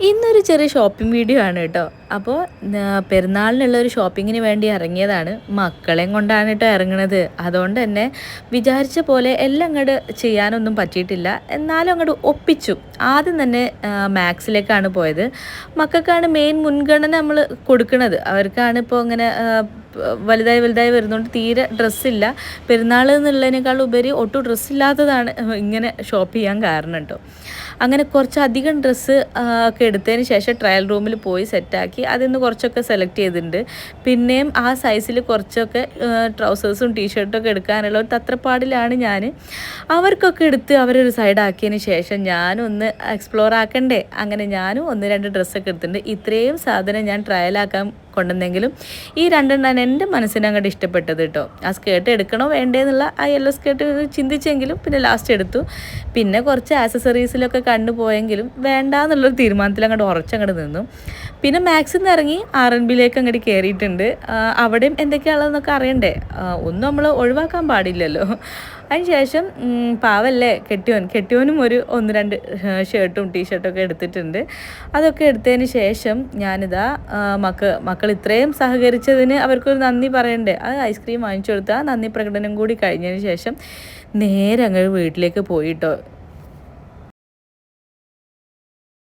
ഇന്നൊരു ചെറിയ shopping video ആണ് കേട്ടോ. അപ്പോൾ പെരുന്നാളിനുള്ളൊരു ഷോപ്പിങ്ങിന് വേണ്ടി ഇറങ്ങിയതാണ്. മക്കളെയും കൊണ്ടാണ് കേട്ടോ ഇറങ്ങണത്. അതുകൊണ്ട് തന്നെ വിചാരിച്ച പോലെ എല്ലാം അങ്ങോട്ട് ചെയ്യാനൊന്നും പറ്റിയിട്ടില്ല. എന്നാലും അങ്ങോട്ട് ഒപ്പിച്ചു. ആദ്യം തന്നെ മാക്സിലേക്കാണ് പോയത്. മക്കൾക്കാണ് മെയിൻ മുൻഗണന നമ്മൾ കൊടുക്കുന്നത്. അവർക്കാണ് ഇപ്പോൾ ഇങ്ങനെ വലുതായി വലുതായി വരുന്നതുകൊണ്ട് തീരെ ഡ്രസ്സില്ല. പെരുന്നാൾ എന്നുള്ളതിനേക്കാൾ ഉപരി ഒട്ടും ഡ്രസ്സില്ലാത്തതാണ് ഇങ്ങനെ ഷോപ്പ് ചെയ്യാൻ കാരണം കേട്ടോ. അങ്ങനെ കുറച്ചധികം ഡ്രസ്സ് ഒക്കെ എടുത്തതിന് ശേഷം ട്രയൽ റൂമിൽ പോയി സെറ്റാക്കി അതിൽ നിന്ന് കുറച്ചൊക്കെ സെലക്ട് ചെയ്തിട്ടുണ്ട്. പിന്നെയും ആ സൈസിൽ കുറച്ചൊക്കെ ട്രൗസേഴ്സും ടീഷർട്ടും ഒക്കെ എടുക്കാനുള്ള ഒരു തത്രപ്പാടിലാണ് ഞാൻ. അവർക്കൊക്കെ എടുത്ത് അവരൊരു സൈഡാക്കിയതിന് ശേഷം ഞാനൊന്ന് എക്സ്പ്ലോർ ആക്കണ്ടേ, അങ്ങനെ ഞാനും ഒന്ന് രണ്ട് ഡ്രസ്സൊക്കെ എടുത്തിട്ടുണ്ട്. ഇത്രയും സാധനം ഞാൻ ട്രയലാക്കാൻ കൊണ്ടുവന്നെങ്കിലും ഈ രണ്ടെണ്ണമാണ് എൻ്റെ മനസ്സിന് അങ്ങോട്ട് ഇഷ്ടപ്പെട്ടത് കേട്ടോ. ആ സ്കേർട്ട് എടുക്കണോ വേണ്ടേ എന്നുള്ള ആ യെല്ലോ സ്കേർട്ട് ചിന്തിച്ചെങ്കിലും പിന്നെ ലാസ്റ്റ് എടുത്തു. പിന്നെ കുറച്ച് ആക്സസറീസിലൊക്കെ കണ്ടുപോയെങ്കിലും വേണ്ട എന്നുള്ളൊരു തീരുമാനത്തിൽ അങ്ങോട്ട് ഉറച്ചങ്ങോട്ട് നിന്നു. പിന്നെ മാക്സിൽ നിന്ന് ഇറങ്ങി RNBയിലേക്ക് അങ്ങോട്ട് കയറിയിട്ടുണ്ട്. അവിടെയും എന്തൊക്കെയാണെന്നൊക്കെ അറിയണ്ടേ, ഒന്നും നമ്മൾ ഒഴിവാക്കാൻ പാടില്ലല്ലോ. അതിന് ശേഷം പാവല്ലേ കെട്ടിയോനും ഒരു ഒന്ന് രണ്ട് ഷർട്ടും ടീഷർട്ടൊക്കെ എടുത്തിട്ടുണ്ട്. അതൊക്കെ എടുത്തതിന് ശേഷം ഞാനിതാ മക്കൾ ഇത്രയും സഹകരിച്ചതിന് അവർക്കൊരു നന്ദി പറയണ്ടേ. അത് ഐസ്ക്രീം വാങ്ങിച്ചു കൊടുത്താൽ നന്ദി പ്രകടനം കൂടി കഴിഞ്ഞതിന് ശേഷം നേരെ അങ്ങ് വീട്ടിലേക്ക് പോയിട്ടോ.